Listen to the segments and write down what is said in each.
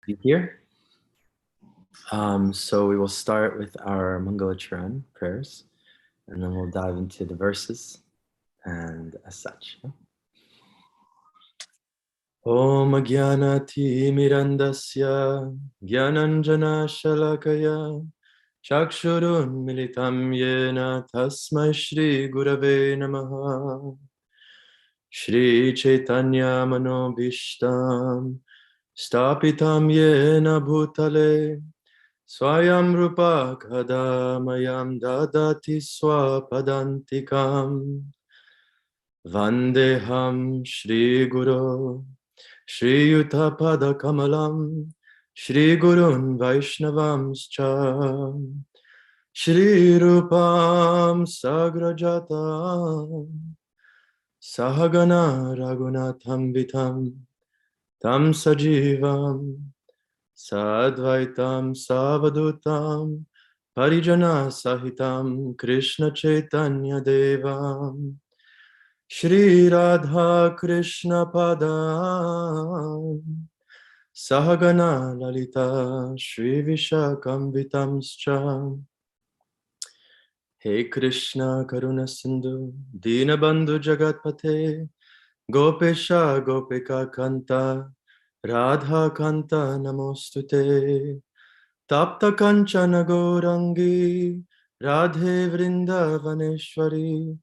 be here. So we will start with our Mangalacharan prayers, and then we'll dive into the verses and as such. Om Jnanati Mirandasya Jnananjana Shalakaya Chakshurun Militam Yena Tasmai Shri Gurave Namaha Shri Chaitanya Manobhishtam Stapitam Yena Bhutale Swayam Rupa Kadamayam Dadati Swapadantikam Vandeham Shri Guru Shri Yuta Pada Kamalam Shri Gurun Vaishnavamscha Shri Rupam Sagrajatam Sahagana Raghunatham Vitam Tam Sajivam Sadvaitam Savadutam Parijana Sahitam Krishna Chaitanya Devam Shri Radha Krishna Padam Sahagana Lalita Shri Vishakam Vitamscha Hey Krishna Karuna Sindhu Dinabandhu Jagatpate Gopesha Gopika Kanta Radha Kanta Namostute Tapta Kanchana Gaurangi Radhe Vrindavaneshwari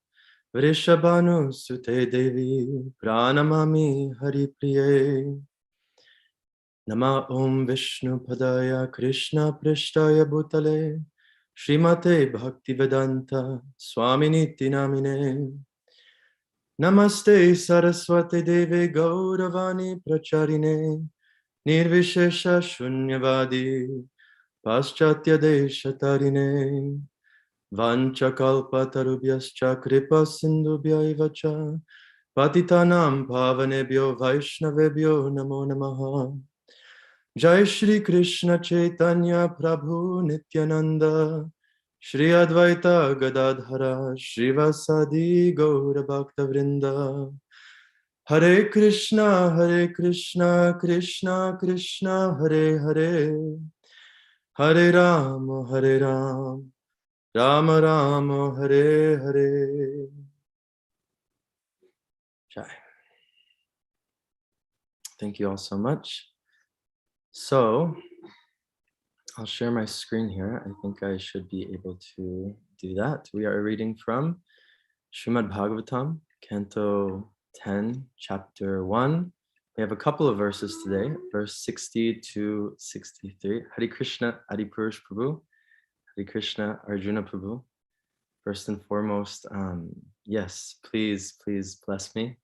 Vrishabhanu Sute Devi Pranamami Hari Priye Nama Om Vishnu Padaya Krishna Prishtaya Bhutale Srimate Bhaktivedanta Swaminiti Namine Namaste Saraswati Deve Gauravani Pracharine Nirvishesha Shunyavadi Paschatya Deshatarine Vanchakalpatarubhyascha Kripa Sindhubhyaivacha Patitanam Pavanebhyo Vaishnavebhyo Namo Namaha Jai Shri Krishna Chaitanya Prabhu Nityananda Shri Advaita Gadadhara Shrivasadi Gaura Bhakta Vrinda Hare Krishna Krishna Krishna Hare Hare Hare Rama Rama Rama Hare Hare. Jai. Thank you all so much. So I'll share my screen here. I think I should be able to do that. We are reading from Srimad Bhagavatam, Canto 10, Chapter 1. We have a couple of verses today, verse 60 to 63. Hare Krishna, Adi Purush Prabhu. Hare Krishna, Arjuna Prabhu. First and foremost, yes, please bless me.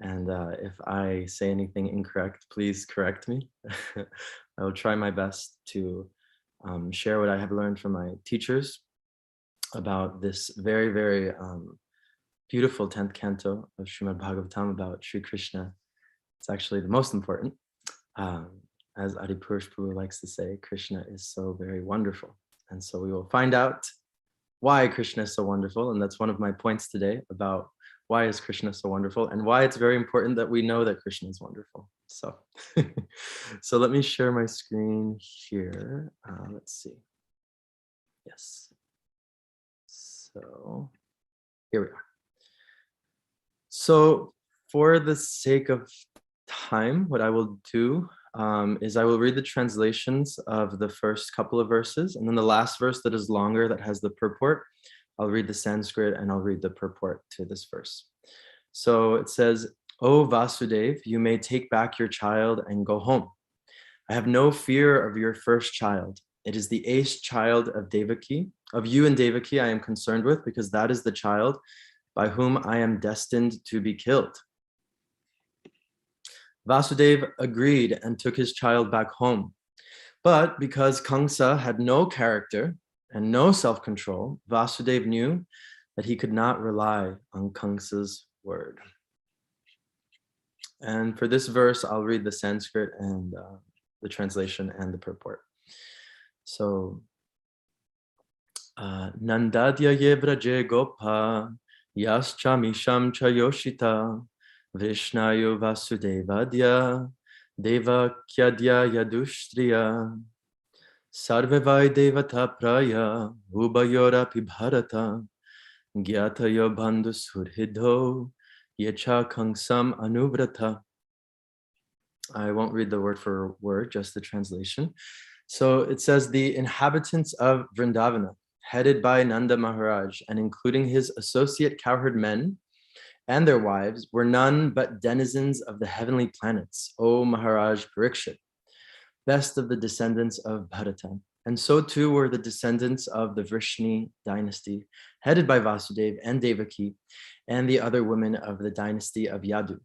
And if I say anything incorrect, please correct me. I will try my best to share what I have learned from my teachers about this very, very beautiful 10th canto of Srimad Bhagavatam about Sri Krishna. It's actually the most important. As Adi Purush Prabhu likes to say, Krishna is so very wonderful. And so we will find out why Krishna is so wonderful. And that's one of my points today about why is Krishna so wonderful and why it's very important that we know that Krishna is wonderful. So, so let me share my screen here. Let's see. Yes. So here we are. So for the sake of time, what I will do is I will read the translations of the first couple of verses, and then the last verse that is longer, that has the purport, I'll read the Sanskrit and I'll read the purport to this verse. So it says, O Vasudev, you may take back your child and go home. I have no fear of your first child. It is the 8th child of Devaki, of you and Devaki I am concerned with, because that is the child by whom I am destined to be killed. Vasudeva agreed and took his child back home. But because Kamsa had no character and no self-control, Vasudeva knew that he could not rely on Kamsa's word. And for this verse, I'll read the Sanskrit and the translation and the purport. So, Nandadya yevraje gopa yaschamisham chayoshita Vishnayu Vasudevadya Deva kyadya yadushtriya sarvevai devata praya ubayorapi bharata gyatayo bandhu surhidho yecha kangsam anuvrata. I won't read the word for word, just the translation. So it says, the inhabitants of Vrindavana, headed by Nanda Maharaj and including his associate cowherd men and their wives, were none but denizens of the heavenly planets, O Maharaj Parikshit, best of the descendants of Bharata. And so too were the descendants of the Vrishni dynasty, headed by Vasudeva and Devaki, and the other women of the dynasty of Yadu.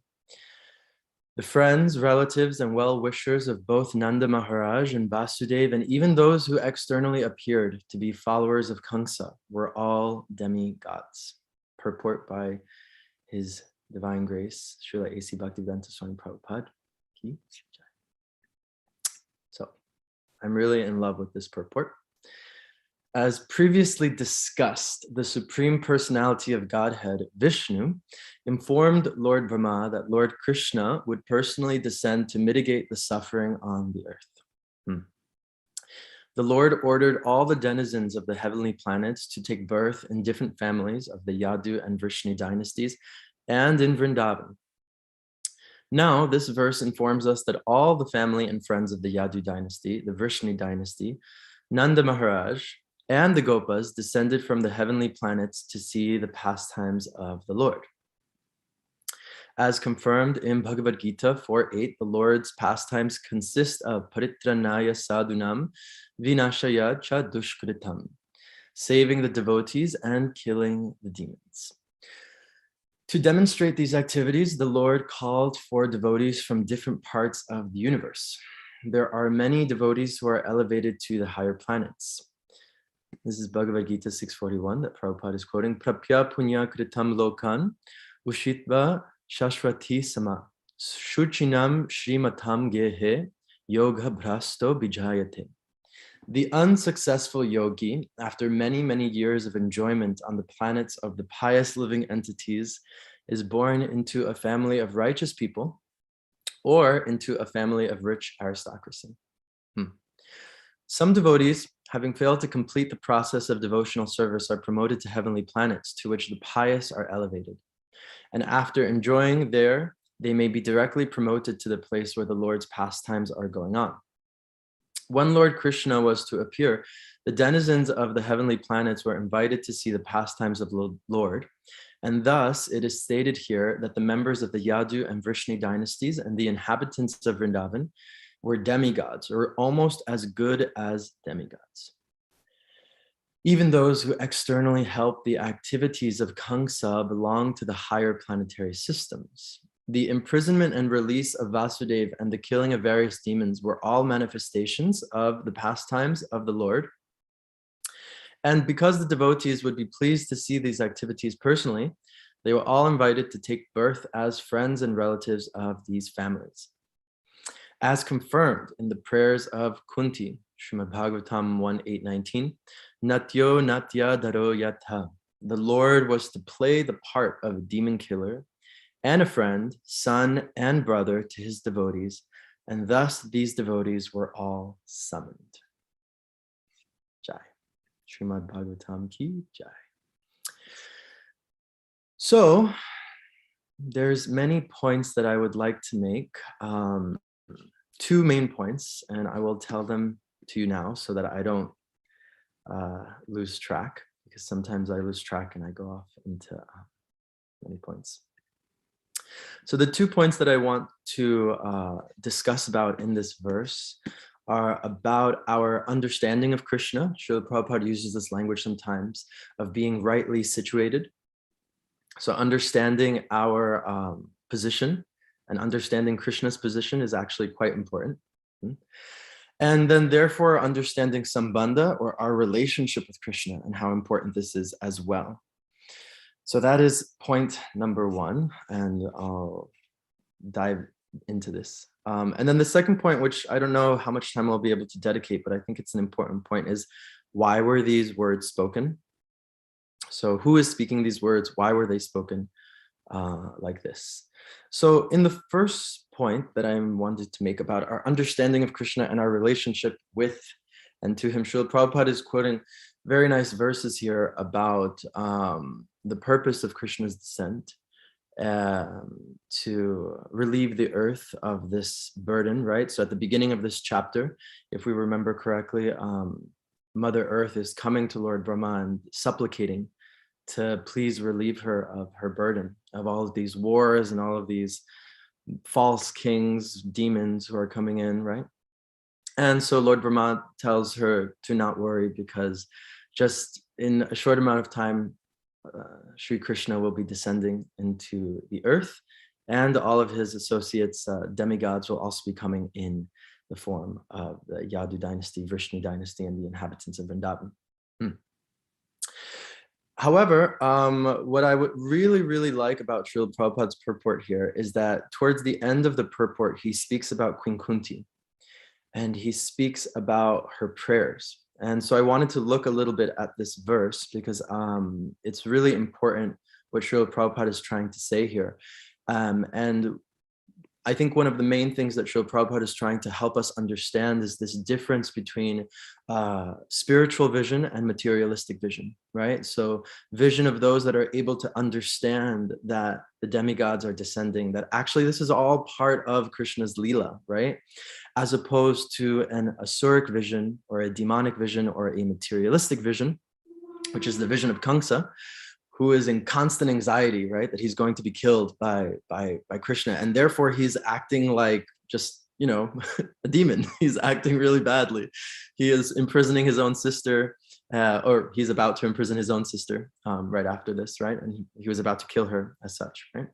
The friends, relatives, and well-wishers of both Nanda Maharaj and Vasudeva, and even those who externally appeared to be followers of Kamsa, were all demigods. Purport by His Divine Grace, Srila A.C. Bhaktivedanta Swami Prabhupada. So, I'm really in love with this purport. As previously discussed, the Supreme Personality of Godhead, Vishnu, informed Lord Brahma that Lord Krishna would personally descend to mitigate the suffering on the earth. The Lord ordered all the denizens of the heavenly planets to take birth in different families of the Yadu and Vrishni dynasties and in Vrindavan. Now, this verse informs us that all the family and friends of the Yadu dynasty, the Vrishni dynasty, Nanda Maharaj, and the Gopas descended from the heavenly planets to see the pastimes of the Lord. As confirmed in Bhagavad Gita 4.8, the Lord's pastimes consist of paritranaya sadhunam vinashaya cha dushkritam, saving the devotees and killing the demons. To demonstrate these activities, the Lord called for devotees from different parts of the universe. There are many devotees who are elevated to the higher planets. This is Bhagavad Gita 6.41 that Prabhupada is quoting. Prapya punya kritam lokan ushitva shashwati sama shuchinam shrimatam gehe yoga bhrasto bijayate. The unsuccessful yogi, after many, many years of enjoyment on the planets of the pious living entities, is born into a family of righteous people or into a family of rich aristocracy. Some devotees, having failed to complete the process of devotional service, are promoted to heavenly planets to which the pious are elevated. And after enjoying there, they may be directly promoted to the place where the Lord's pastimes are going on. When Lord Krishna was to appear, the denizens of the heavenly planets were invited to see the pastimes of the Lord. And thus, it is stated here that the members of the Yadu and Vrishni dynasties and the inhabitants of Vrindavan were demigods, or almost as good as demigods. Even those who externally help the activities of Kamsa belong to the higher planetary systems. The imprisonment and release of Vasudeva and the killing of various demons were all manifestations of the pastimes of the Lord. And because the devotees would be pleased to see these activities personally, they were all invited to take birth as friends and relatives of these families. As confirmed in the prayers of Kunti, Srimad Bhagavatam 1.8.19, Natyo Natya Daro Yatha. The Lord was to play the part of a demon killer and a friend, son, and brother to his devotees, and thus these devotees were all summoned. Jai. Srimad Bhagavatam ki Jai. So, there's many points that I would like to make. Two main points, and I will tell them to you now so that I don't lose track, because sometimes I lose track and I go off into many points. So the 2 points that I want to discuss about in this verse are about our understanding of Krishna. Srila Prabhupada uses this language sometimes, of being rightly situated. So understanding our position and understanding Krishna's position is actually quite important. And then therefore understanding Sambandha, or our relationship with Krishna, and how important this is as well. So that is point number 1, and I'll dive into this. And then the second point, which I don't know how much time I'll be able to dedicate, but I think it's an important point, is why were these words spoken? So who is speaking these words? Why were they spoken like this? So in the first point that I wanted to make about our understanding of Krishna and our relationship with and to him, Srila Prabhupada is quoting very nice verses here about the purpose of Krishna's descent, to relieve the earth of this burden, right? So at the beginning of this chapter, if we remember correctly, Mother Earth is coming to Lord Brahma and supplicating to please relieve her of her burden, of all of these wars and all of these false kings, demons who are coming in, right? And so Lord Brahma tells her to not worry, because just in a short amount of time, Sri Krishna will be descending into the earth, and all of his associates, demigods, will also be coming in the form of the Yadu dynasty, Vishnu dynasty, and the inhabitants of Vrindavan. However, what I would really, really like about Srila Prabhupada's purport here is that towards the end of the purport, he speaks about Queen Kunti, and he speaks about her prayers. And so I wanted to look a little bit at this verse, because it's really important what Srila Prabhupada is trying to say here. And I think one of the main things that Srila Prabhupada is trying to help us understand is this difference between spiritual vision and materialistic vision, right? So vision of those that are able to understand that the demigods are descending, that actually this is all part of Krishna's Leela, right? As opposed to an asuric vision or a demonic vision or a materialistic vision, which is the vision of Kamsa, who is in constant anxiety, right? That he's going to be killed by Krishna. And therefore he's acting like just, you know, a demon. He's acting really badly. He is imprisoning his own sister, or he's about to imprison his own sister right after this, right? And he was about to kill her as such, right?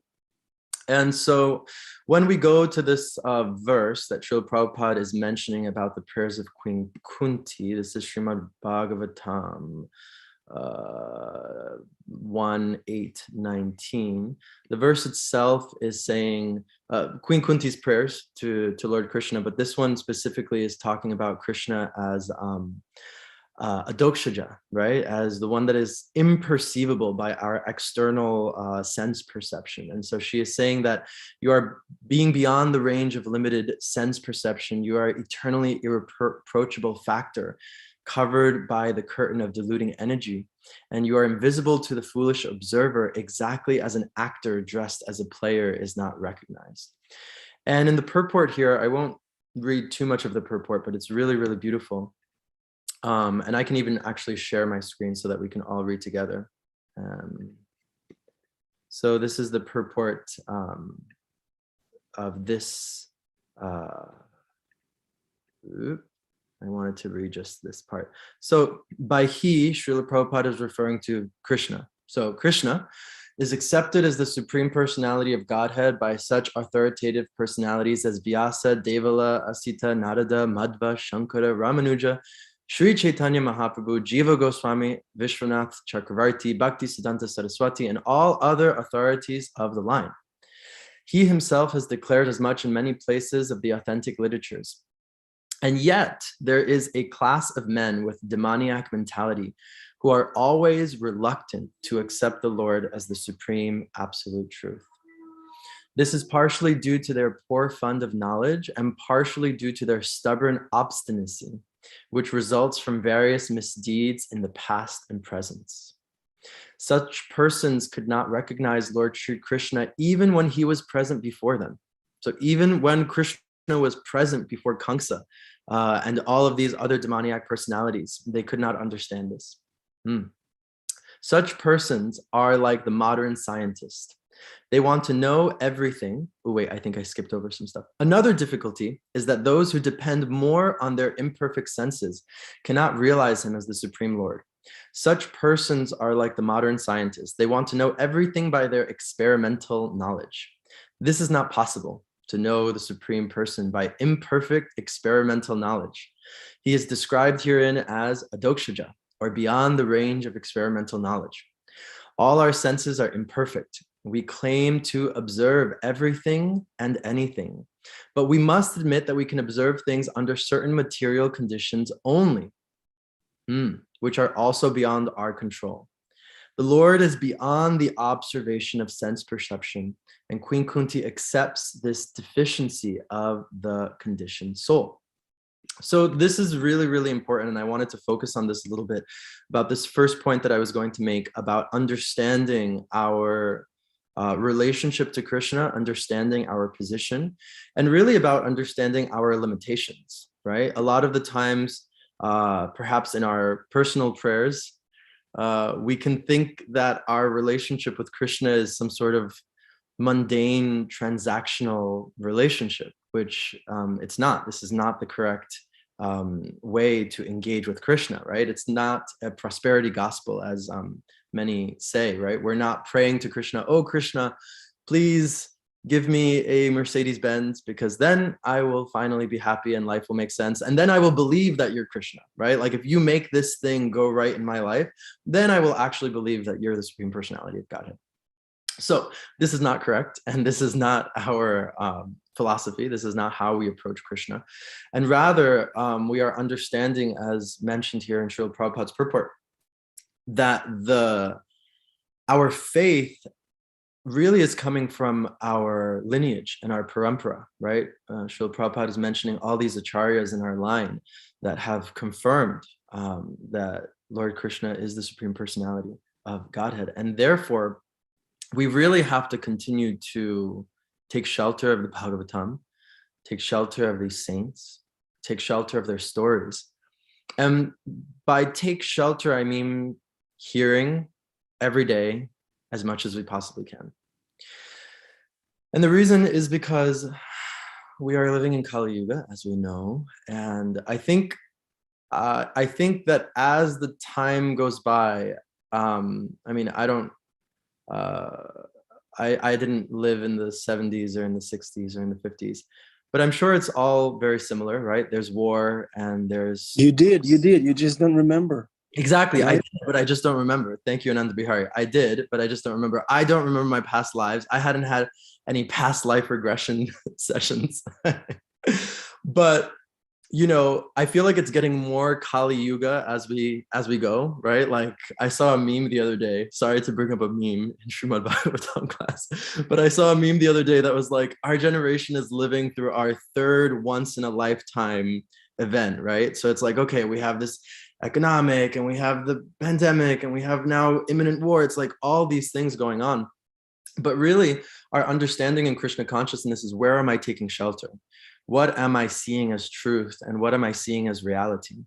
And so when we go to this verse that Srila Prabhupada is mentioning about the prayers of Queen Kunti, this is Srimad Bhagavatam 1:8-19. The verse itself is saying Queen Kunti's prayers to Lord Krishna, but this one specifically is talking about Krishna as a dokshaja, right? As the one that is imperceivable by our external sense perception. And so she is saying that you are being beyond the range of limited sense perception. You are eternally irreproachable factor, covered by the curtain of diluting energy, and you are invisible to the foolish observer, exactly as an actor dressed as a player is not recognized. And in the purport here, I won't read too much of the purport, but it's really, really beautiful. And I can even actually share my screen so that we can all read together. So this is the purport of this. I wanted to read just this part. So by he, Srila Prabhupada is referring to Krishna. So Krishna is accepted as the Supreme Personality of Godhead by such authoritative personalities as Vyasa, Devala, Asita, Narada, Madhva, Shankara, Ramanuja, Sri Chaitanya Mahaprabhu, Jiva Goswami, Vishwanath Chakravarti, Bhakti Siddhanta Saraswati, and all other authorities of the line. He himself has declared as much in many places of the authentic literatures. And yet there is a class of men with demoniac mentality who are always reluctant to accept the Lord as the supreme absolute truth. This is partially due to their poor fund of knowledge and partially due to their stubborn obstinacy, which results from various misdeeds in the past and present. Such persons could not recognize Lord Sri Krishna even when he was present before them. So even when Krishna was present before Kamsa and all of these other demoniac personalities, they could not understand this. Such persons are like the modern scientist. They want to know everything. Oh, wait, I think I skipped over some stuff. Another difficulty is that those who depend more on their imperfect senses cannot realize him as the Supreme Lord. Such persons are like the modern scientists. They want to know everything by their experimental knowledge. This is not possible, to know the Supreme Person by imperfect experimental knowledge. He is described herein as a dokshaja, or beyond the range of experimental knowledge. All our senses are imperfect. We claim to observe everything and anything, but we must admit that we can observe things under certain material conditions only, which are also beyond our control. The Lord is beyond the observation of sense perception, and Queen Kunti accepts this deficiency of the conditioned soul. So this is really, really important, and I wanted to focus on this a little bit about this first point that I was going to make about understanding our relationship to Krishna, understanding our position, and really about understanding our limitations, right? A lot of the times, perhaps in our personal prayers, we can think that our relationship with Krishna is some sort of mundane transactional relationship, which it's not. This is not the correct way to engage with Krishna, right? It's not a prosperity gospel, as many say, right? We're not praying to Krishna, oh Krishna, please give me a Mercedes Benz, because then I will finally be happy and life will make sense. And then I will believe that you're Krishna, right? Like if you make this thing go right in my life, then I will actually believe that you're the Supreme Personality of Godhead. So this is not correct. And this is not our philosophy. This is not how we approach Krishna. And rather, we are understanding, as mentioned here in Srila Prabhupada's Purport, that our faith really is coming from our lineage and our parampara, right? Srila Prabhupada is mentioning all these acharyas in our line that have confirmed that Lord Krishna is the Supreme Personality of Godhead. And therefore, we really have to continue to take shelter of the Bhagavatam, take shelter of these saints, take shelter of their stories. And by take shelter, I mean hearing every day as much as we possibly can. And the reason is because we are living in Kali-yuga, as we know. And I think that as the time goes by, I mean, I didn't live in the 70s or in the 60s or in the 50s, but I'm sure it's all very similar, right? There's war and there's... You did, you just don't remember. Exactly, right? I did, but I just don't remember. Thank you, Ananda Bihari. I did, but I just don't remember. I don't remember my past lives. I hadn't had any past life regression sessions. But you know, I feel like it's getting more Kali-yuga as we go, right? Like I saw a meme the other day. Sorry to bring up a meme in Srimad Bhagavatam class, but I saw a meme the other day that was like, our generation is living through our third once in a lifetime event, right? So it's like, okay, we have this economic and we have the pandemic and we have now imminent war. It's like all these things going on. But really, our understanding in Krishna consciousness is, where am I taking shelter? What am I seeing as truth? And what am I seeing as reality?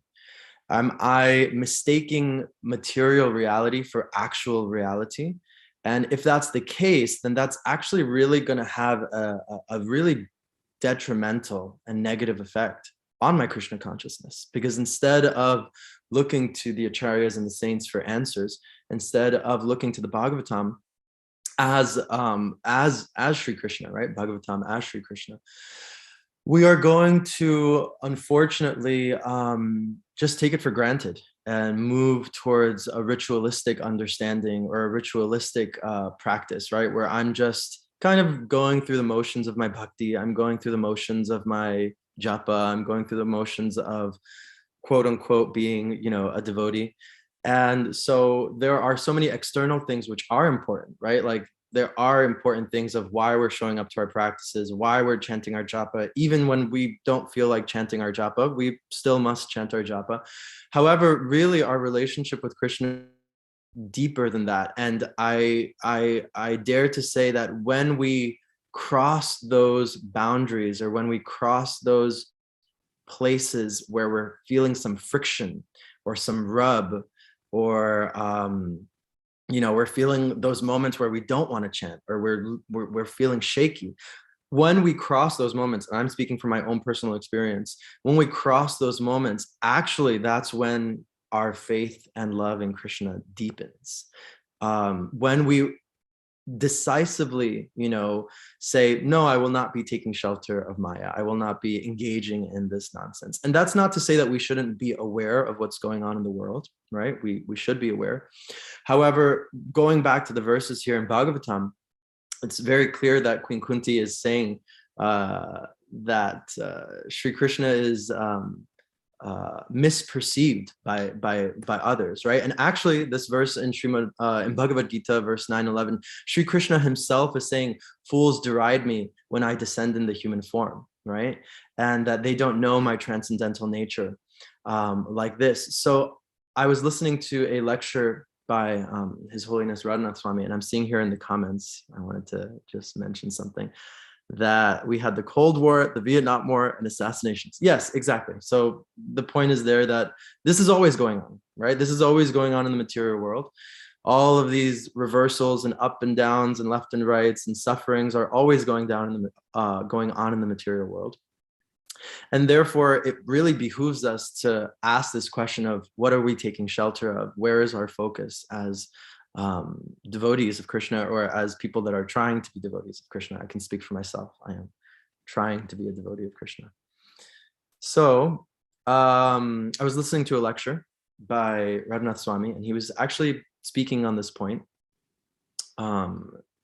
Am I mistaking material reality for actual reality? And if that's the case, then that's actually really going to have a really detrimental and negative effect on my Krishna consciousness. Because instead of looking to the acharyas and the saints for answers, instead of looking to the Bhagavatam as Sri Krishna, right? Bhagavatam as Sri Krishna, we are going to, unfortunately, just take it for granted and move towards a ritualistic understanding or a ritualistic practice, right? Where I'm just kind of going through the motions of my bhakti. I'm going through the motions of my japa. I'm going through the motions of, quote unquote, being, you know, a devotee. And so there are so many external things which are important, right? Like there are important things of why we're showing up to our practices, why we're chanting our japa. Even when we don't feel like chanting our japa, we still must chant our japa. However, really our relationship with Krishna deeper than that. And I dare to say that when we cross those boundaries, or when we cross those places where we're feeling some friction or some rub, or you know, we're feeling those moments where we don't want to chant, or we're feeling shaky. When we cross those moments, and I'm speaking from my own personal experience, when we cross those moments, actually that's when our faith and love in Krishna deepens. When we decisively, you know, say, no, I will not be taking shelter of Maya. I will not be engaging in this nonsense. And that's not to say that we shouldn't be aware of what's going on in the world, right? We should be aware. However, going back to the verses here in Bhagavatam, it's very clear that Queen Kunti is saying that Sri Krishna is misperceived by others, right? And actually, this verse in in Bhagavad Gita, verse 9:11, Sri Krishna himself is saying, "Fools deride me when I descend in the human form," right? And that they don't know my transcendental nature, like this. So I was listening to a lecture by His Holiness Radhanath Swami, and I'm seeing here in the comments, I wanted to just mention something, that we had the Cold War, the Vietnam War, and assassinations. Yes, exactly. So the point is there that this is always going on, right? This is always going on in the material world. All of these reversals and up and downs and left and rights and sufferings are always going on in the material world. And therefore, it really behooves us to ask this question of what are we taking shelter of? Where is our focus as devotees of Krishna, or as people that are trying to be devotees of Krishna? I can speak for myself. I am trying to be a devotee of Krishna. So I was listening to a lecture by Radhanath Swami, and he was actually speaking on this point.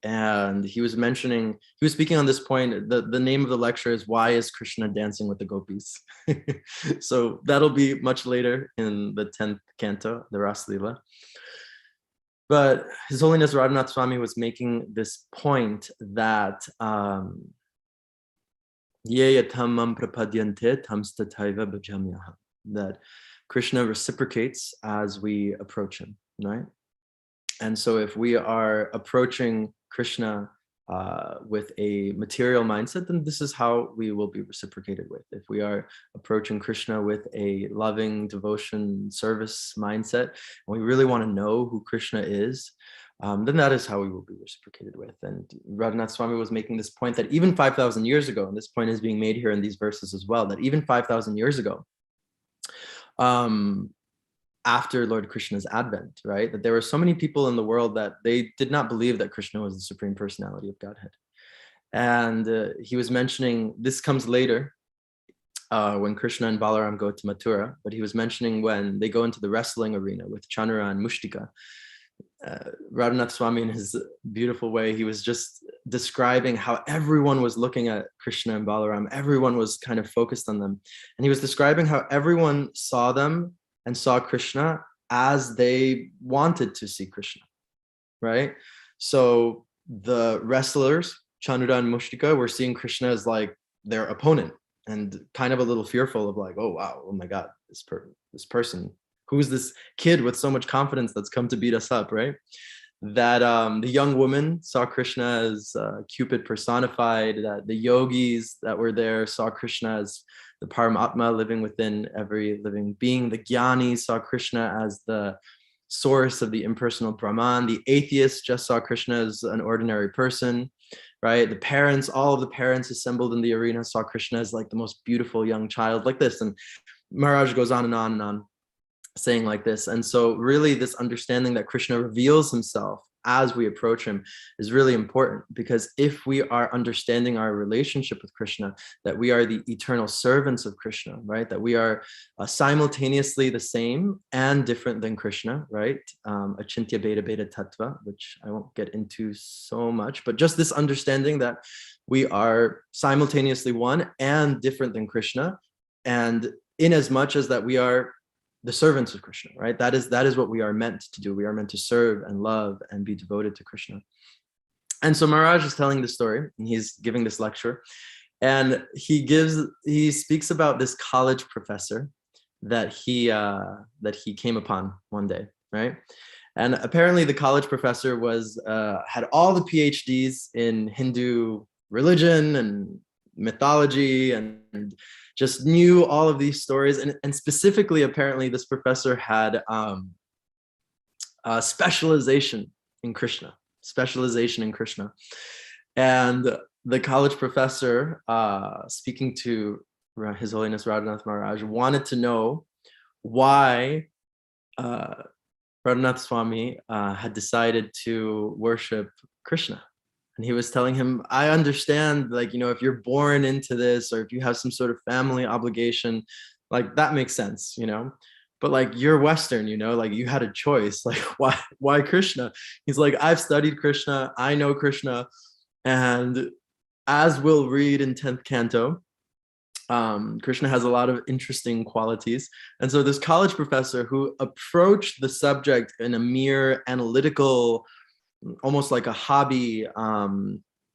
And he was speaking on this point. The name of the lecture is "Why is Krishna Dancing with the Gopis?" So that'll be much later in the 10th canto, the Ras Lila. But His Holiness Radhanath Swami was making this point that that Krishna reciprocates as we approach him, right? And so if we are approaching Krishna with a material mindset, then this is how we will be reciprocated with. If we are approaching Krishna with a loving devotion service mindset, and we really want to know who Krishna is, then that is how we will be reciprocated with. And Radhanath Swami was making this point that even 5,000 years ago, and this point is being made here in these verses as well, that even 5,000 years ago, after Lord Krishna's advent, right? That there were so many people in the world that they did not believe that Krishna was the Supreme Personality of Godhead. And he was mentioning, this comes later, when Krishna and Balaram go to Mathura, but he was mentioning when they go into the wrestling arena with Chandra and Mushtika. Radhanath Swami, in his beautiful way, he was just describing how everyone was looking at Krishna and Balaram. Everyone was kind of focused on them. And he was describing how everyone saw them and saw Krishna as they wanted to see Krishna, right? So the wrestlers, Chandra and Mushtika, were seeing Krishna as like their opponent, and kind of a little fearful of like, oh wow, oh my God, this person, who's this kid with so much confidence that's come to beat us up, right? That the young woman saw Krishna as Cupid personified, that the yogis that were there saw Krishna as the Paramatma living within every living being. The Jnani saw Krishna as the source of the impersonal Brahman. The atheists just saw Krishna as an ordinary person, right? The parents, all of the parents assembled in the arena saw Krishna as like the most beautiful young child, like this. And Maharaj goes on and on and on, saying like this. And so really this understanding that Krishna reveals himself as we approach him is really important, because if we are understanding our relationship with Krishna, that we are the eternal servants of Krishna, right? That we are simultaneously the same and different than Krishna, right? Achintya Beta Beta Tattva, which I won't get into so much, but just this understanding that we are simultaneously one and different than Krishna, and in as much as that we are the servants of Krishna, right? That is what we are meant to do. We are meant to serve and love and be devoted to Krishna. And so Maharaj is telling the story, and he's giving this lecture, and he speaks about this college professor that he came upon one day, right? And apparently the college professor had all the PhDs in Hindu religion and mythology, and just knew all of these stories. And specifically, apparently, this professor had specialization in Krishna. And the college professor, speaking to His Holiness Radhanath Maharaj, wanted to know why Radhanath Swami had decided to worship Krishna. And he was telling him, I understand, like, if you're born into this, or if you have some sort of family obligation, like that makes sense, but like you're Western, like you had a choice, like why Krishna? He's like, I've studied Krishna, I know Krishna. And as we'll read in 10th canto, Krishna has a lot of interesting qualities. And so this college professor who approached the subject in a mere analytical, almost like a hobby,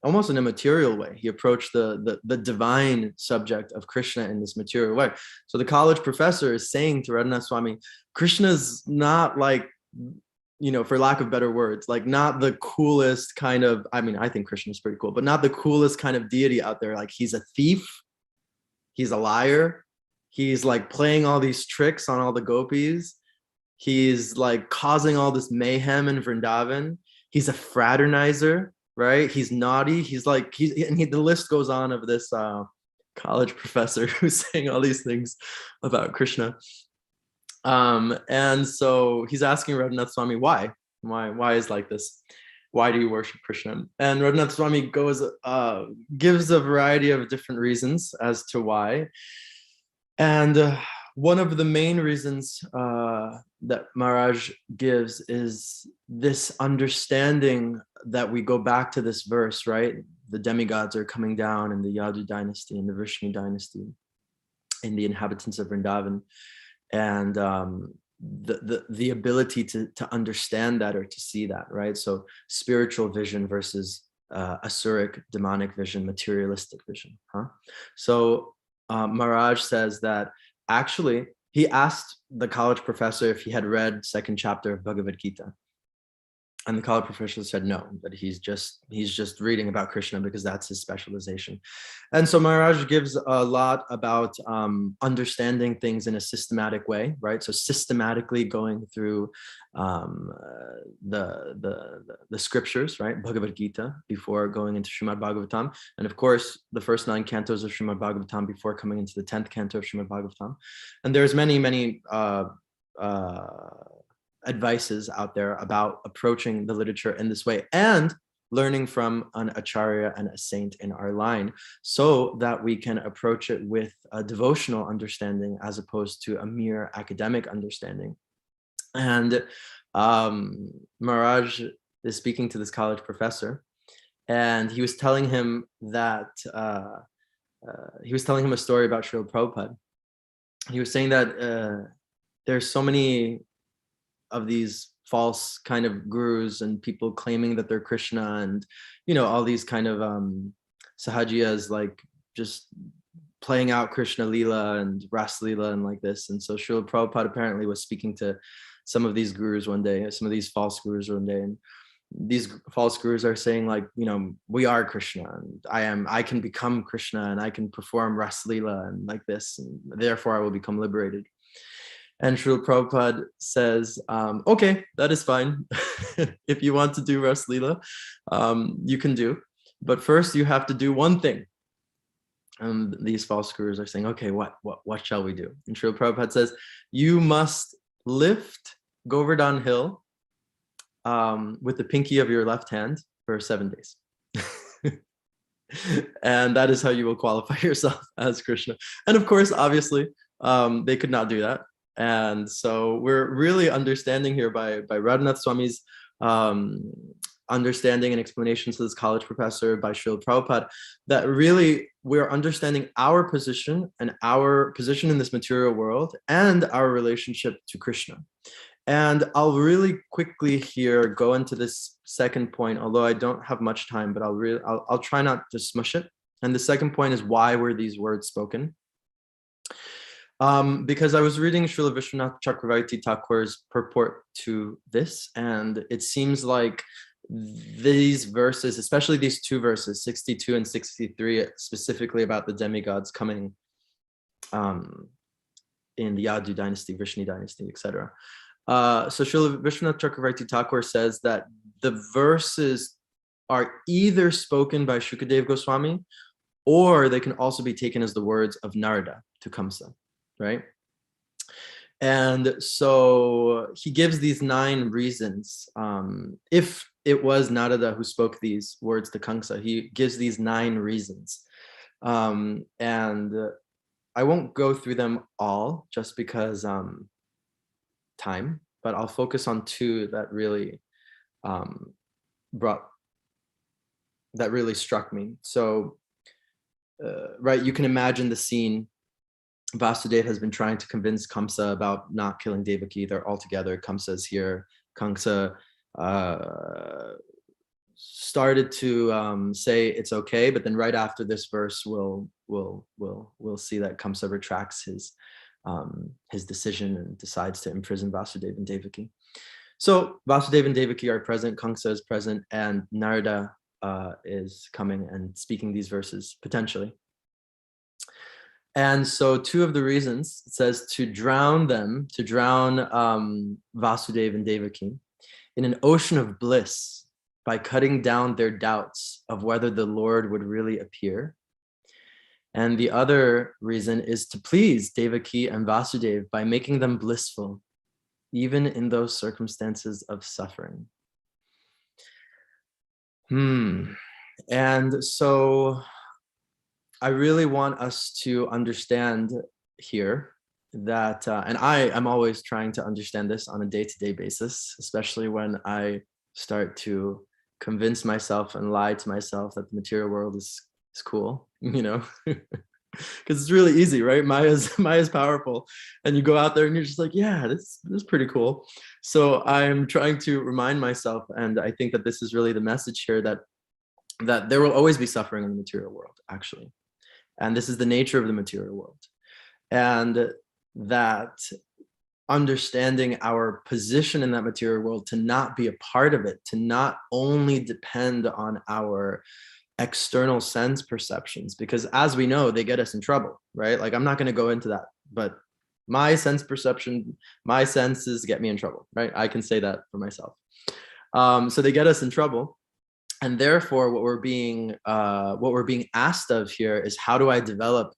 almost in a material way. He approached the divine subject of Krishna in this material way. So the college professor is saying to Radhanath Swami, Krishna's not like, for lack of better words, like not the coolest kind of, I mean, I think Krishna's pretty cool, but not the coolest kind of deity out there. Like he's a thief, he's a liar, he's like playing all these tricks on all the gopis, he's like causing all this mayhem in Vrindavan, he's a fraternizer, right? He's naughty, the list goes on of this college professor who's saying all these things about Krishna. And so he's asking Radhanath Swami, why is like this? Why do you worship Krishna? And Radhanath Swami gives a variety of different reasons as to why. And one of the main reasons that Maharaj gives is this understanding that we go back to this verse, right? The demigods are coming down in the Yadu dynasty and the Vishnu dynasty, in the inhabitants of Vrindavan. And the ability to understand that or to see that, right? So spiritual vision versus asuric, demonic vision, materialistic vision. So Maharaj says that actually he asked the college professor if he had read second chapter of Bhagavad Gita. And the college professor said no, that he's just reading about Krishna because that's his specialization. And so Maharaj gives a lot about understanding things in a systematic way, right? So systematically going through the scriptures, right? Bhagavad Gita before going into Srimad Bhagavatam. And of course, the first 9 cantos of Srimad Bhagavatam before coming into the 10th canto of Srimad Bhagavatam. And there's many advices out there about approaching the literature in this way and learning from an acharya and a saint in our line so that we can approach it with a devotional understanding as opposed to a mere academic understanding. And Maharaj is speaking to this college professor, and he was telling him that he was telling him a story about Srila Prabhupada. He was saying that there's so many of these false kind of gurus and people claiming that they're Krishna, and all these kind of sahajiyas, like just playing out Krishna Lila and Ras Lila and like this. And so Srila Prabhupada apparently was speaking to some of these gurus one day, some of these false gurus one day, and these false gurus are saying like, we are Krishna, and I can become Krishna, and I can perform Ras Lila and like this, and therefore I will become liberated. And Srila Prabhupada says, okay, that is fine. If you want to do Ras Lila, you can do. But first you have to do one thing. And these false gurus are saying, okay, what shall we do? And Srila Prabhupada says, you must lift Govardhan Hill with the pinky of your left hand for 7 days. And that is how you will qualify yourself as Krishna. And of course, obviously, they could not do that. And so we're really understanding here by Radhanath Swami's understanding and explanations to this college professor, by Srila Prabhupada, that really we're understanding our position and our position in this material world and our relationship to Krishna. And I'll really quickly here go into this second point, although I don't have much time, but I'll try not to smush it. And the second point is, why were these words spoken? Because I was reading Srila Vishwanath Chakravarti Thakur's purport to this, and it seems like these verses, especially these 2 verses, 62 and 63, specifically about the demigods coming in the Yadu dynasty, Vishnu dynasty, etc. So Srila Vishwanath Chakravarti Thakur says that the verses are either spoken by Shukadev Goswami, or they can also be taken as the words of Narada to Kamsa. Right? And so he gives these 9 reasons. If it was Narada who spoke these words to Kamsa, he gives these 9 reasons. And I won't go through them all just because time, but I'll focus on 2 that really struck me. So right, you can imagine the scene. Vasudeva has been trying to convince Kamsa about not killing Devaki. They're all together. Kamsa is here. Kamsa started to say it's okay, but then right after this verse, we'll see that Kamsa retracts his decision and decides to imprison Vasudeva and Devaki. So Vasudeva and Devaki are present. Kamsa is present, and Narada is coming and speaking these verses potentially. And so two of the reasons, it says to drown Vasudeva and Devaki in an ocean of bliss by cutting down their doubts of whether the Lord would really appear. And the other reason is to please Devaki and Vasudeva by making them blissful, even in those circumstances of suffering. And so I really want us to understand here that, and I am always trying to understand this on a day-to-day basis, especially when I start to convince myself and lie to myself that the material world is cool, you know, because it's really easy, right? Maya's powerful, and you go out there and you're just like, yeah, this is pretty cool. So I'm trying to remind myself, and I think that this is really the message here, that there will always be suffering in the material world, actually. And this is the nature of the material world. And that understanding our position in that material world, to not be a part of it, to not only depend on our external sense perceptions, because as we know, they get us in trouble, right? Like, I'm not going to go into that, but my sense perception, my senses get me in trouble, right? I can say that for myself. So they get us in trouble. And therefore, what we're being asked of here is, how do I develop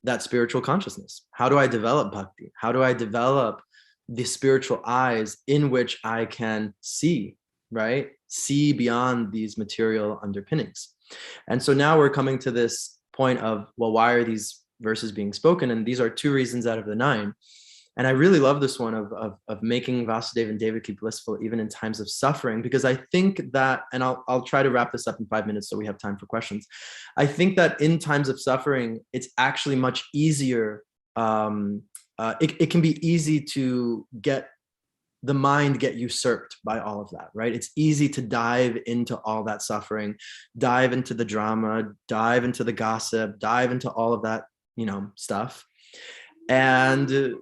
that spiritual consciousness? How do I develop bhakti? How do I develop the spiritual eyes in which I can see, right? See beyond these material underpinnings. And so now we're coming to this point of, well, why are these verses being spoken? And these are 2 reasons out of the 9. And I really love this one of making Vasudeva and Devaki blissful even in times of suffering, because I think that, and I'll try to wrap this up in 5 minutes so we have time for questions. I think that in times of suffering, it's actually much easier. It can be easy to get the mind get usurped by all of that, right? It's easy to dive into all that suffering, dive into the drama, dive into the gossip, dive into all of that, you know, stuff. And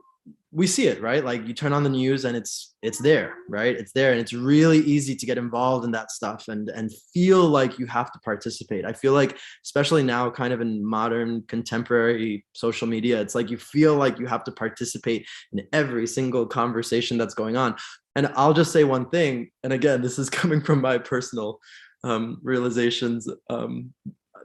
we see it, right? Like, you turn on the news and it's there, right? It's there, and it's really easy to get involved in that stuff and feel like you have to participate. I feel like, especially now, kind of in modern contemporary social media, it's like you feel like you have to participate in every single conversation that's going on. And I'll just say one thing, and again, this is coming from my personal realizations,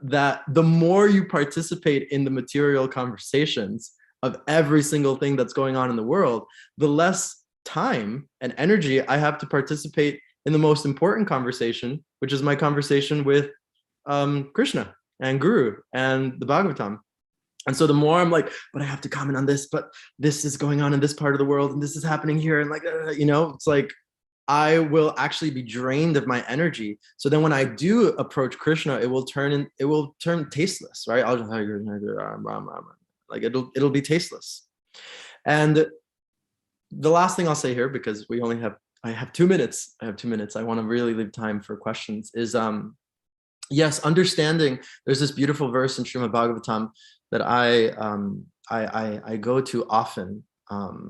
that the more you participate in the material conversations of every single thing that's going on in the world, the less time and energy I have to participate in the most important conversation, which is my conversation with Krishna and Guru and the Bhagavatam. And so the more I'm like, but I have to comment on this, but this is going on in this part of the world, and this is happening here, and like, you know, it's like I will actually be drained of my energy. So then when I do approach Krishna, it will turn tasteless, right? I'll just like, it'll be tasteless. And the last thing I'll say here, because I have 2 minutes. I want to really leave time for questions, is yes, understanding. There's this beautiful verse in Srimad Bhagavatam that I go to often.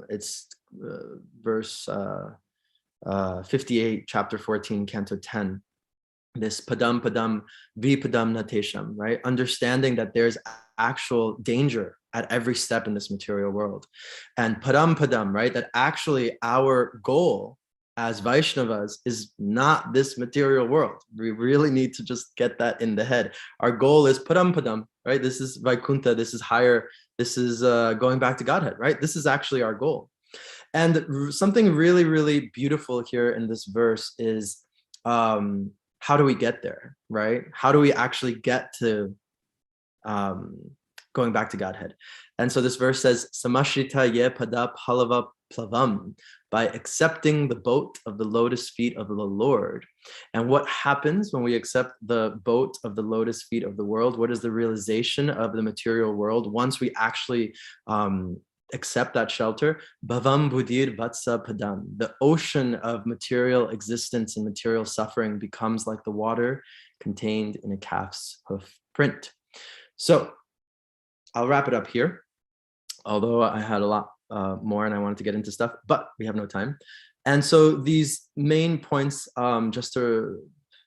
It's verse 58, chapter 14, canto 10. This padam vipadam natesham, right? Understanding that there's actual danger at every step in this material world. And padam, right? That actually our goal as Vaishnavas is not this material world. We really need to just get that in the head. Our goal is padam, right? This is Vaikuntha, this is higher, this is going back to Godhead, right? This is actually our goal. And something really, really beautiful here in this verse is, how do we get there, right? How do we actually get to going back to Godhead. And so this verse says, Samashita ye pada palava plavam, by accepting the boat of the lotus feet of the Lord. And what happens when we accept the boat of the lotus feet of the world? What is the realization of the material world once we actually accept that shelter? Bhavam budir vatsa padam. The ocean of material existence and material suffering becomes like the water contained in a calf's hoof print. So I'll wrap it up here, although I had a lot more and I wanted to get into stuff, but we have no time. And so these main points, just to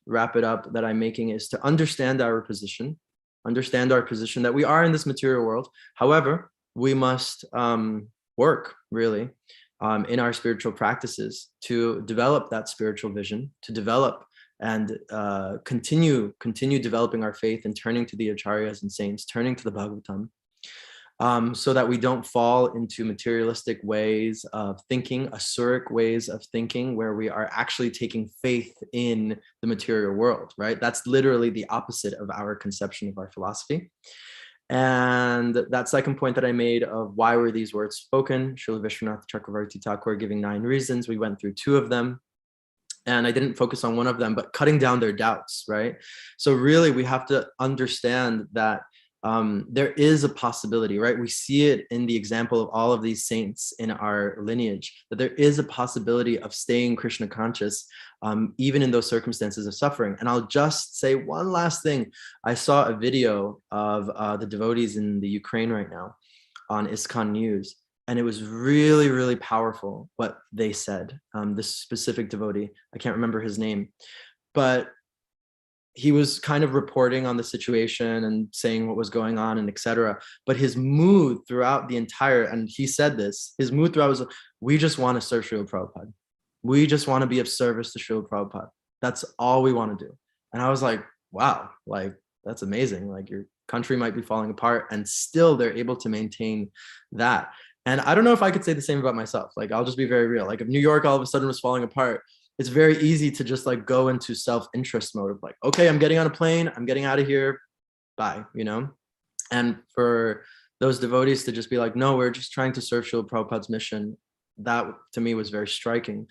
wrap it up, that I'm making is to understand our position that we are in this material world. However, we must work really in our spiritual practices to develop that spiritual vision, to develop and continue developing our faith and turning to the acharyas and saints, turning to the Bhagavatam, so that we don't fall into materialistic ways of thinking, asuric ways of thinking, where we are actually taking faith in the material world, right? That's literally the opposite of our conception of our philosophy. And that second point that I made of why were these words spoken, Srila Vishwanath Chakravarti Thakur giving 9 reasons, we went through 2 of them. And I didn't focus on one of them, but cutting down their doubts, right? So really we have to understand that there is a possibility, right? We see it in the example of all of these saints in our lineage, that there is a possibility of staying Krishna conscious, even in those circumstances of suffering. And I'll just say one last thing. I saw a video of the devotees in the Ukraine right now on ISKCON News, and it was really, really powerful what they said. This specific devotee, I can't remember his name, but he was kind of reporting on the situation and saying what was going on and etc. But his mood throughout the entire, and he said this, his mood throughout was, we just want to serve Srila Prabhupada. We just want to be of service to Srila Prabhupada. That's all we want to do. And I was like, wow, like, that's amazing. Like, your country might be falling apart and still they're able to maintain that. And I don't know if I could say the same about myself. Like, I'll just be very real. Like, if New York all of a sudden was falling apart, it's very easy to just like go into self-interest mode of like, okay, I'm getting on a plane, I'm getting out of here, bye, you know? And for those devotees to just be like, no, we're just trying to serve Srila Prabhupada's mission, that to me was very striking.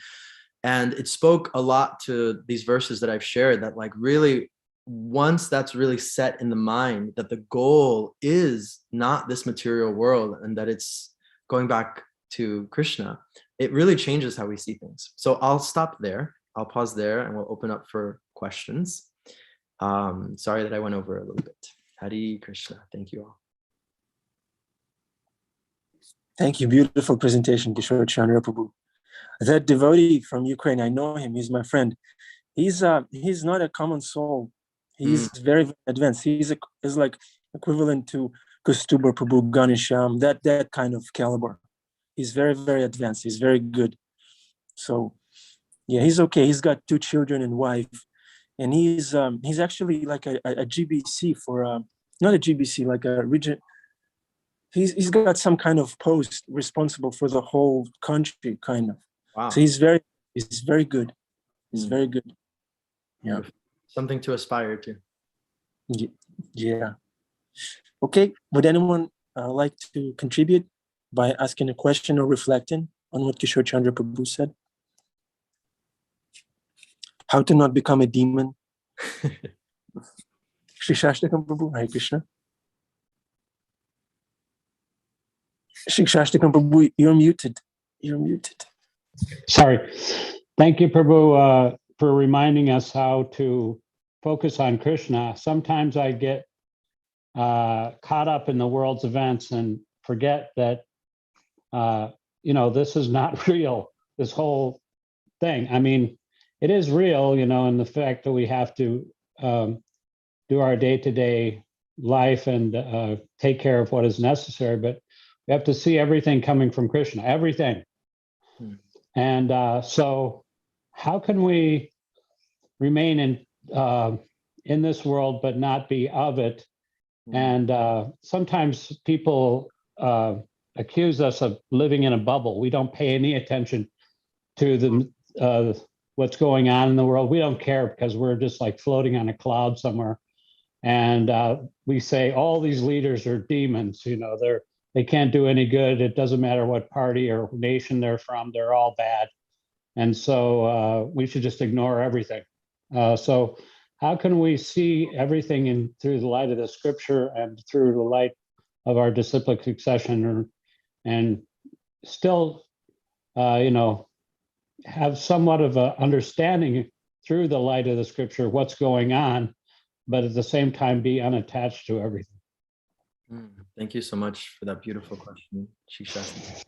And it spoke a lot to these verses that I've shared, that like really, once that's really set in the mind, that the goal is not this material world and that it's going back to Krishna, it really changes how we see things. So I'll stop there. I'll pause there and we'll open up for questions. Sorry that I went over a little bit. Hare Krishna. Thank you all. Thank you. Beautiful presentation, Kishor Chandra Prabhu. That devotee from Ukraine, I know him. He's my friend. He's not a common soul. He's very, very advanced. He's like equivalent to Kaustubha Prabhu, Ganesham, that kind of caliber. He's very, very advanced. He's very good. So, yeah, he's okay. He's got 2 children and wife, and he's actually like a GBC for not a GBC, like a region. He's got some kind of post responsible for the whole country, kind of. Wow. So he's very good. He's very good. Yeah. Something to aspire to. Yeah. Okay. Would anyone like to contribute by asking a question or reflecting on what Kishor Chandra Prabhu said? How to not become a demon. Shri Shashtakam Prabhu, Hare Krishna. Shri Shashtakam Prabhu, you're muted. You're muted. Sorry. Thank you, Prabhu, for reminding us how to focus on Krishna. Sometimes I get caught up in the world's events and forget that this is not real, this whole thing. I mean, it is real, in the fact that we have to do our day-to-day life and take care of what is necessary, but we have to see everything coming from Krishna, everything. And so how can we remain in this world, but not be of it? And sometimes people accuse us of living in a bubble. We don't pay any attention to what's going on in the world. We don't care because we're just like floating on a cloud somewhere. And we say all these leaders are demons. You know, they can't do any good. It doesn't matter what party or nation they're from. They're all bad. And so we should just ignore everything. So how can we see everything through the light of the scripture and through the light of our disciplic succession, and still, have somewhat of an understanding through the light of the scripture what's going on, but at the same time be unattached to everything? Thank you so much for that beautiful question, Shisha.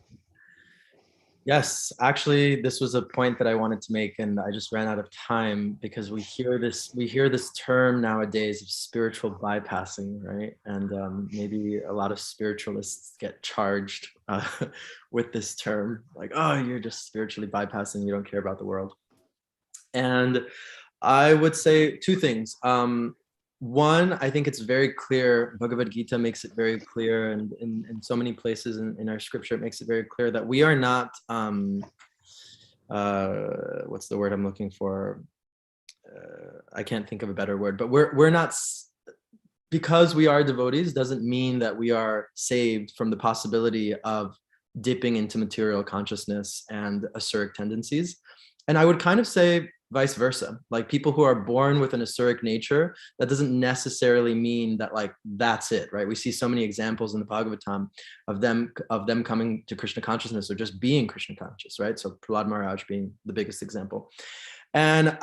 Yes, actually, this was a point that I wanted to make, and I just ran out of time because we hear this term nowadays of spiritual bypassing, right? And maybe a lot of spiritualists get charged with this term, like, oh, you're just spiritually bypassing, you don't care about the world. And I would say two things. One, I think it's very clear, Bhagavad Gita makes it very clear, and in so many places in our scripture, it makes it very clear that we are not, what's the word I'm looking for? I can't think of a better word, but we're not, because we are devotees doesn't mean that we are saved from the possibility of dipping into material consciousness and asuric tendencies. And I would kind of say vice versa, like people who are born with an asuric nature, that doesn't necessarily mean that like that's it, right? We see so many examples in the Bhagavatam of them coming to Krishna consciousness or just being Krishna conscious, right? So Prahlad Maharaj being the biggest example. And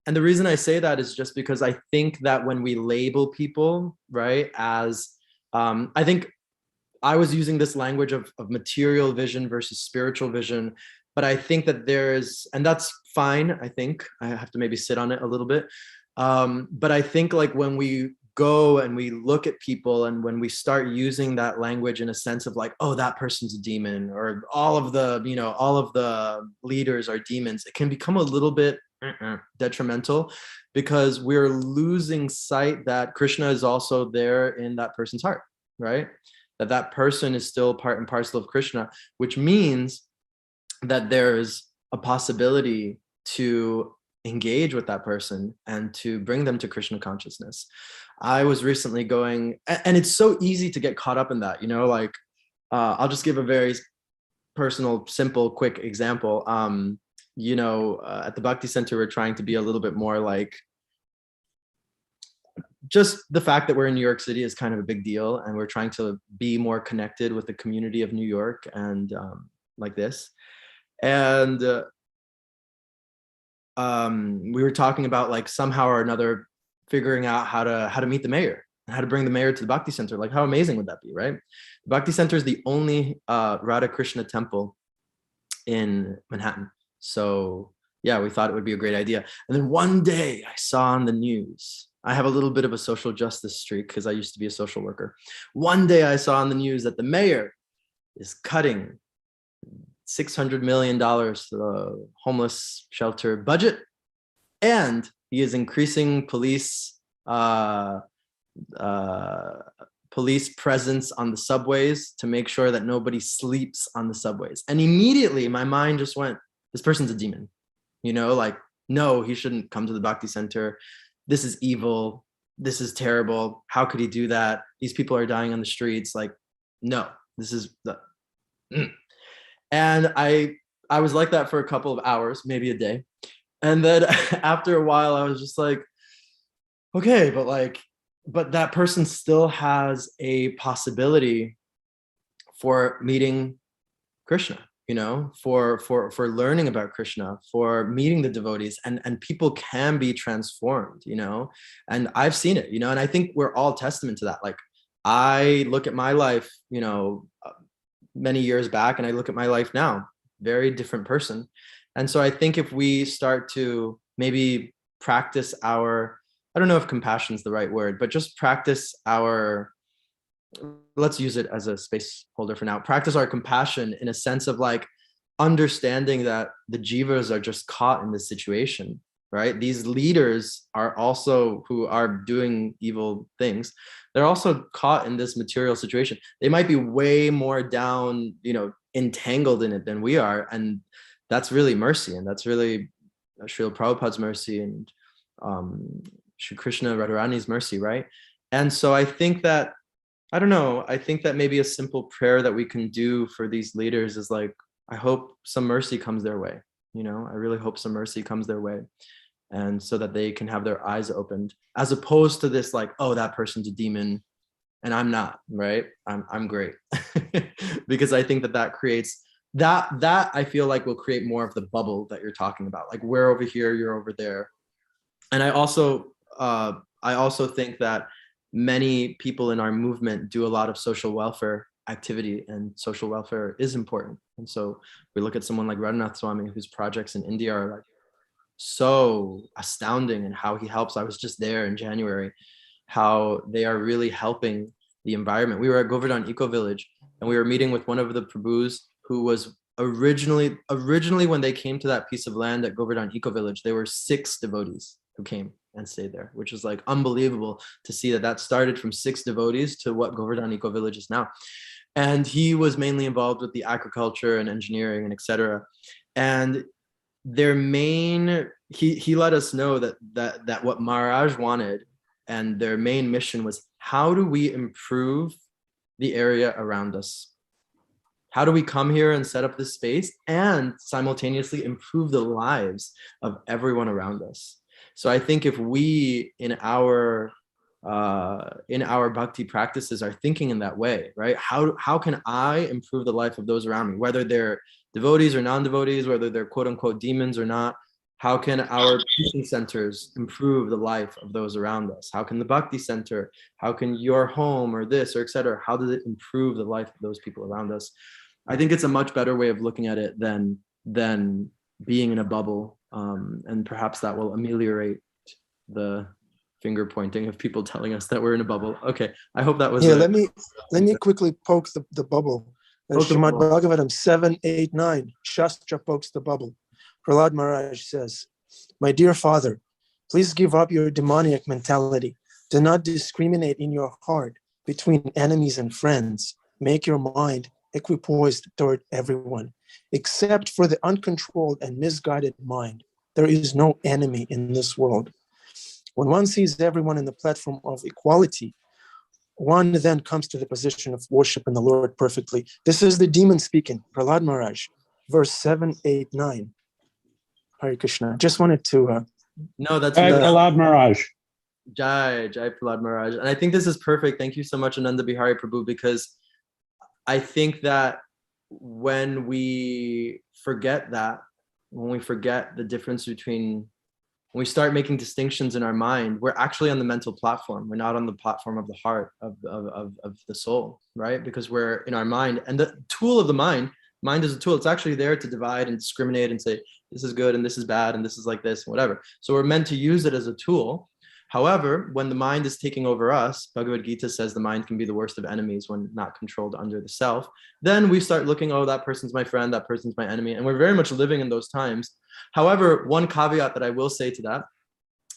the reason I say that is just because I think that when we label people, right, as I think I was using this language of material vision versus spiritual vision, but I think that there's, and that's fine, I think. I have to maybe sit on it a little bit. But I think like when we go and we look at people and when we start using that language in a sense of like, oh, that person's a demon, or all of the leaders are demons, it can become a little bit detrimental because we're losing sight that Krishna is also there in that person's heart, right? That person is still part and parcel of Krishna, which means that there's a possibility to engage with that person and to bring them to Krishna consciousness. I was recently going, and it's so easy to get caught up in that, like I'll just give a very personal, simple, quick example. At the Bhakti Center, we're trying to be a little bit more like, just the fact that we're in New York City is kind of a big deal, and we're trying to be more connected with the community of New York and like this. And we were talking about like somehow or another figuring out how to meet the mayor and how to bring the mayor to the Bhakti Center. Like how amazing would that be, right? The Bhakti Center is the only Radha Krishna temple in Manhattan. So yeah, we thought it would be a great idea. And then one day I saw on the news, I have a little bit of a social justice streak because I used to be a social worker. One day I saw on the news that the mayor is cutting $600 million to the homeless shelter budget, and he is increasing police presence on the subways to make sure that nobody sleeps on the subways. And immediately my mind just went, this person's a demon, like, no, he shouldn't come to the Bhakti Center. This is evil. This is terrible. How could he do that? These people are dying on the streets. Like, no, this is the And I was like that for a couple of hours, maybe a day. And then after a while, I was just like, okay, but that person still has a possibility for meeting Krishna, for learning about Krishna, for meeting the devotees, and people can be transformed, and I've seen it, and I think we're all testament to that. Like I look at my life, many years back, and I look at my life now, very different person. And so I think if we start to maybe practice our, I don't know if compassion is the right word, but just practice our, let's use it as a space holder for now, practice our compassion in a sense of like understanding that the jivas are just caught in this situation, right? These leaders are also, who are doing evil things, they're also caught in this material situation. They might be way more down, entangled in it than we are. And that's really mercy. And that's really Srila Prabhupada's mercy and Shri Krishna Radharani's mercy, right? And so I think that, I don't know, I think that maybe a simple prayer that we can do for these leaders is like, I hope some mercy comes their way. You know, I really hope some mercy comes their way. And so that they can have their eyes opened, as opposed to this like, oh, that person's a demon and I'm not, right? I'm great. Because I think that that creates, that I feel like will create more of the bubble that you're talking about. Like we're over here, you're over there. And I also think that many people in our movement do a lot of social welfare activity, and social welfare is important. And so we look at someone like Radhanath Swami, whose projects in India are like so astounding, and how he helps. I was just there in January, how they are really helping the environment. We were at Govardhan Eco Village, and we were meeting with one of the Prabhus who was originally when they came to that piece of land at Govardhan Eco Village, there were 6 devotees who came and stayed there, which is like unbelievable to see that started from 6 devotees to what Govardhan Eco Village is now. And he was mainly involved with the agriculture and engineering and etc. And their main, he let us know that what Maharaj wanted and their main mission was, how do we improve the area around us? How do we come here and set up this space and simultaneously improve the lives of everyone around us? So I think if we in our bhakti practices are thinking in that way, right? How can I improve the life of those around me, whether they're devotees or non-devotees, whether they're quote unquote demons or not? How can our teaching centers improve the life of those around us? How can the bhakti center, how can your home or this or etc., how does it improve the life of those people around us? I think it's a much better way of looking at it than being in a bubble, and perhaps that will ameliorate the finger pointing of people telling us that we're in a bubble. Okay, I hope that was. Yeah, let me quickly poke the bubble. Srimad Bhagavatam 7.8.9, Shastra pokes the bubble. Prahlad Maharaj says, "My dear father, please give up your demoniac mentality. Do not discriminate in your heart between enemies and friends. Make your mind equipoised toward everyone. Except for the uncontrolled and misguided mind, there is no enemy in this world. When one sees everyone in the platform of equality, one then comes to the position of worshiping the Lord perfectly." This is the demon speaking, Prahlad Maharaj, verse 7, 8, 9. Hare Krishna. Just wanted to... no, that's Jai Prahlad Maharaj. Jai Prahlad Maharaj. And I think this is perfect. Thank you so much, Ananda Bihari Prabhu, because I think that when we forget the difference between, when we start making distinctions in our mind, we're actually on the mental platform. We're not on the platform of the heart, of the soul, right? Because we're in our mind, and the tool of the mind is a tool. It's actually there to divide and discriminate and say, this is good and this is bad and this is like this and whatever. So we're meant to use it as a tool. However, when the mind is taking over us, Bhagavad Gita says the mind can be the worst of enemies when not controlled under the self. Then we start looking, oh, that person's my friend, that person's my enemy. And we're very much living in those times. However, one caveat that I will say to that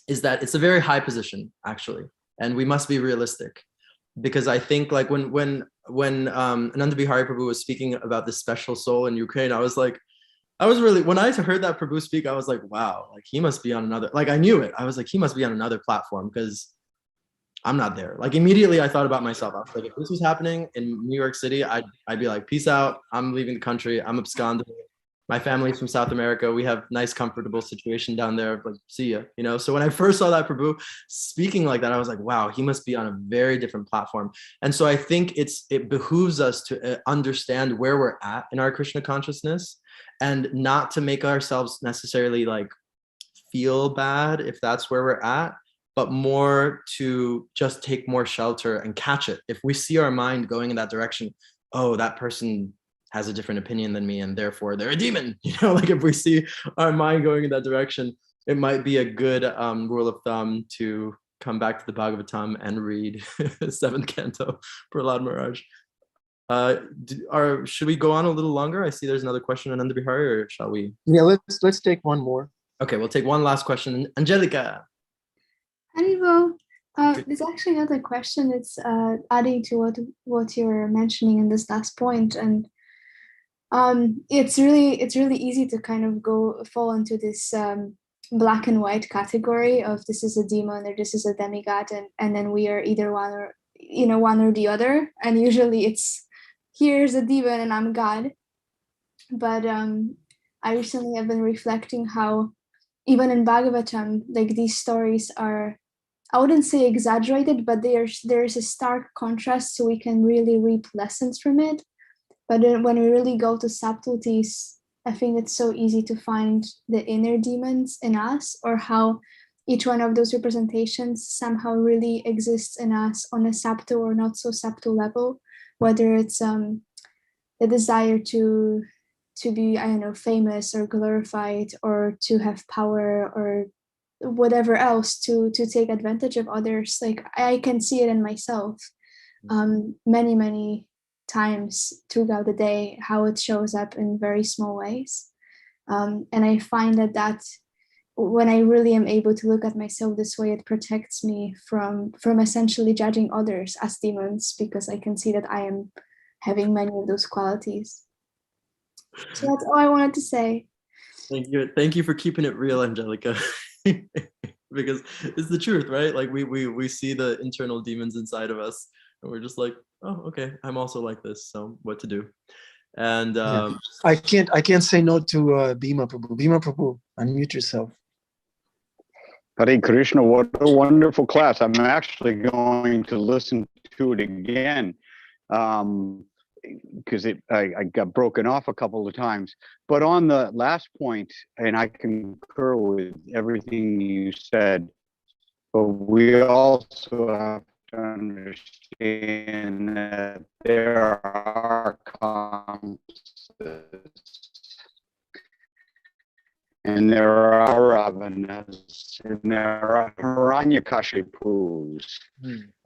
is that it's a very high position, actually. And we must be realistic. Because I think like when Ananda Bihari Prabhu was speaking about this special soul in Ukraine, I was really, when I heard that Prabhu speak, I was like, wow, like he must be on another, like I knew it. I was like, he must be on another platform, because I'm not there. Like immediately I thought about myself. I was like, if this was happening in New York City, I'd be like, peace out. I'm leaving the country. I'm absconding. My family's from South America. We have nice, comfortable situation down there. Like, see ya, you know? So when I first saw that Prabhu speaking like that, I was like, wow, he must be on a very different platform. And so I think it behooves us to understand where we're at in our Krishna consciousness, and not to make ourselves necessarily like feel bad if that's where we're at, but more to just take more shelter and catch it. If we see our mind going in that direction, oh, that person has a different opinion than me and therefore they're a demon, you know, like if we see our mind going in that direction, it might be a good rule of thumb to come back to the Bhagavatam and read the 7th canto, Prahlad Maharaj. Should we go on a little longer? I see there's another question, Ananda Bihari, or shall we? Yeah, let's take one more. Okay, we'll take one last question. Angelica. Haribo, there's actually another question. It's adding to what you're mentioning in this last point, and it's really easy to kind of fall into this black and white category of this is a demon or this is a demigod, and then we are either one or one or the other, and usually it's here's a demon and I'm God. But I recently have been reflecting how even in Bhagavatam, like these stories are, I wouldn't say exaggerated, but there's a stark contrast, so we can really reap lessons from it. But then when we really go to subtleties, I think it's so easy to find the inner demons in us, or how each one of those representations somehow really exists in us on a subtle or not so subtle level, whether it's the desire to be, I don't know, famous or glorified, or to have power, or whatever else, to take advantage of others. Like I can see it in myself many times throughout the day, how it shows up in very small ways. And I find that when I really am able to look at myself this way, it protects me from essentially judging others as demons, because I can see that I am having many of those qualities. So that's all I wanted to say. Thank you for keeping it real, Angelica. Because it's the truth, right? Like we see the internal demons inside of us, and we're just like, oh, okay, I'm also like this, so what to do? And I can't say no to Bhima Prabhu. Bhima Prabhu, unmute yourself. Hare Krishna, what a wonderful class. I'm actually going to listen to it again because I got broken off a couple of times. But on the last point, and I concur with everything you said, but we also have to understand that there are and there are Ravanas, and there are Hiranyakashipus.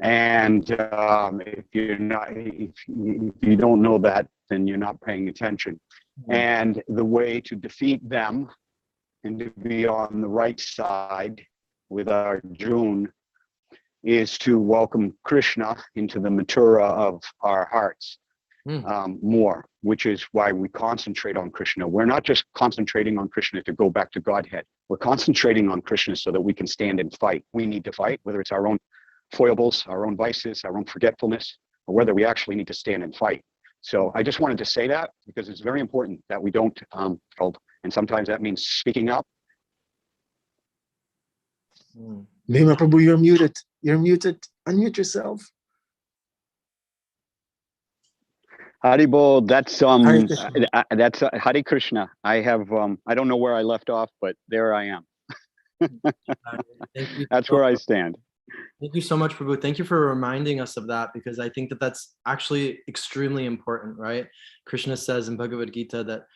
And if you don't know that, then you're not paying attention. And the way to defeat them and to be on the right side with Arjuna is to welcome Krishna into the Mathura of our hearts more, which is why we concentrate on Krishna. We're not just concentrating on Krishna to go back to Godhead. We're concentrating on Krishna so that we can stand and fight. We need to fight, whether it's our own foibles, our own vices, our own forgetfulness, or whether we actually need to stand and fight. So I just wanted to say that because it's very important that we don't hold. And sometimes that means speaking up. Bhima Prabhu, you're muted. You're muted. Unmute yourself. Haribol, that's Hare Hare Krishna. I have I don't know where I left off, but there I am. That's where I stand. Thank you so much, Prabhu. Thank you for reminding us of that, because I think that that's actually extremely important, right? Krishna says in Bhagavad Gita that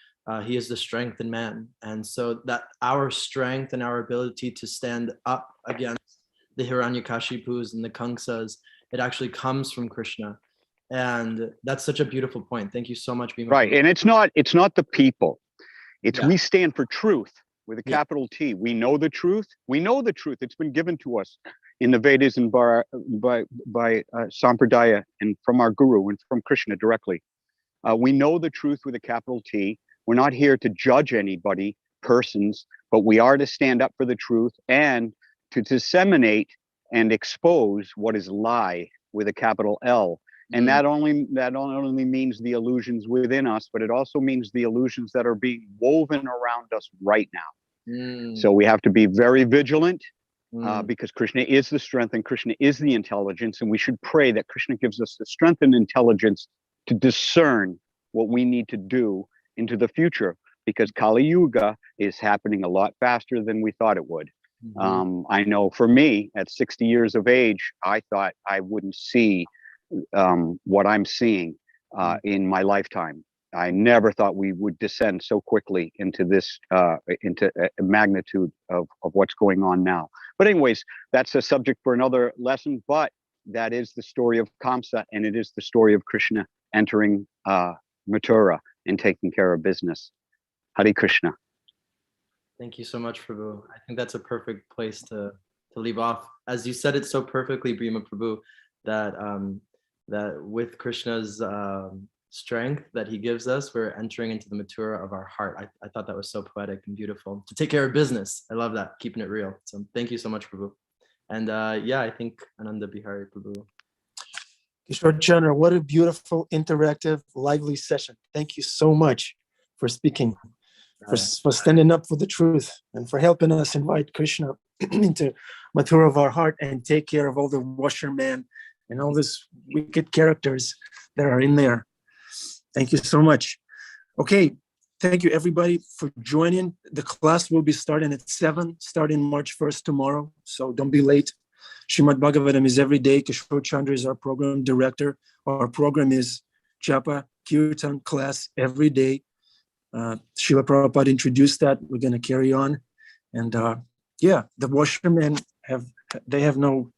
he is the strength in man. And so that our strength and our ability to stand up against the Hiranyakashipus and the Kamsas, it actually comes from Krishna. And that's such a beautiful point. Thank you so much, Bhima. Right, and it's not the people. It's we stand for truth with a capital T. We know the truth. We know the truth. It's been given to us in the Vedas and by Sampradaya and from our Guru and from Krishna directly. We know the truth with a capital T. We're not here to judge anybody, persons, but we are to stand up for the truth and to disseminate and expose what is lie with a capital L. And that only means the illusions within us, but it also means the illusions that are being woven around us right now. So we have to be very vigilant because Krishna is the strength and Krishna is the intelligence. And we should pray that Krishna gives us the strength and intelligence to discern what we need to do into the future, because Kali-yuga is happening a lot faster than we thought it would. I know for me, at 60 years of age, I thought I wouldn't see what I'm seeing in my lifetime. I never thought we would descend so quickly into this, into a magnitude of what's going on now. But anyways, that's a subject for another lesson, but that is the story of Kamsa, and it is the story of Krishna entering Mathura and taking care of business. Hare Krishna. Thank you so much, Prabhu. I think that's a perfect place to leave off. As you said it so perfectly, Bhima Prabhu, that that with Krishna's strength that he gives us, we're entering into the matura of our heart. I thought that was so poetic and beautiful. To take care of business. I love that, keeping it real. So thank you so much, Prabhu. And yeah, I think Ananda Bihari Prabhu. Kishor Chandra, what a beautiful, interactive, lively session. Thank you so much for speaking, for standing up for the truth, and for helping us invite Krishna into matura of our heart and take care of all the washermen and all these wicked characters that are in there. Thank you so much. Okay, thank you everybody for joining. The class will be starting at 7, starting March 1st tomorrow, so don't be late. Srimad Bhagavatam is every day. Kishor Chandra is our program director. Our program is Japa Kirtan class every day. Srila Prabhupada introduced that. We're going to carry on. And yeah, the washermen have no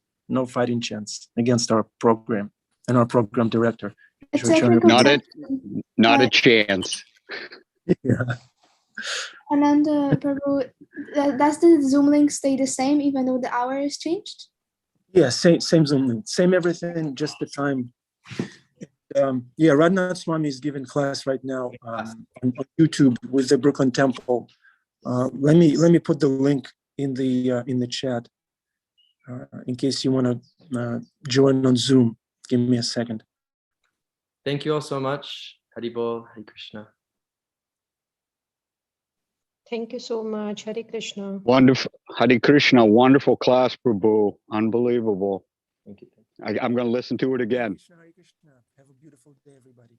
fighting chance against our program and our program director. Not a chance. Yeah. Ananda Prabhu, does the Zoom link stay the same even though the hour is changed? Yeah, same Zoom link, same everything, just the time. Yeah, Radhanath Swami is giving class right now on YouTube with the Brooklyn Temple. Let me put the link in the chat in case you want to join on Zoom. Give me a second. Thank you all so much. Haribol, Hare Krishna. Thank you so much. Hare Krishna. Wonderful. Hare Krishna. Wonderful class, Prabhu. Unbelievable. Thank you. I'm going to listen to it again. Hare Krishna. Have a beautiful day, everybody.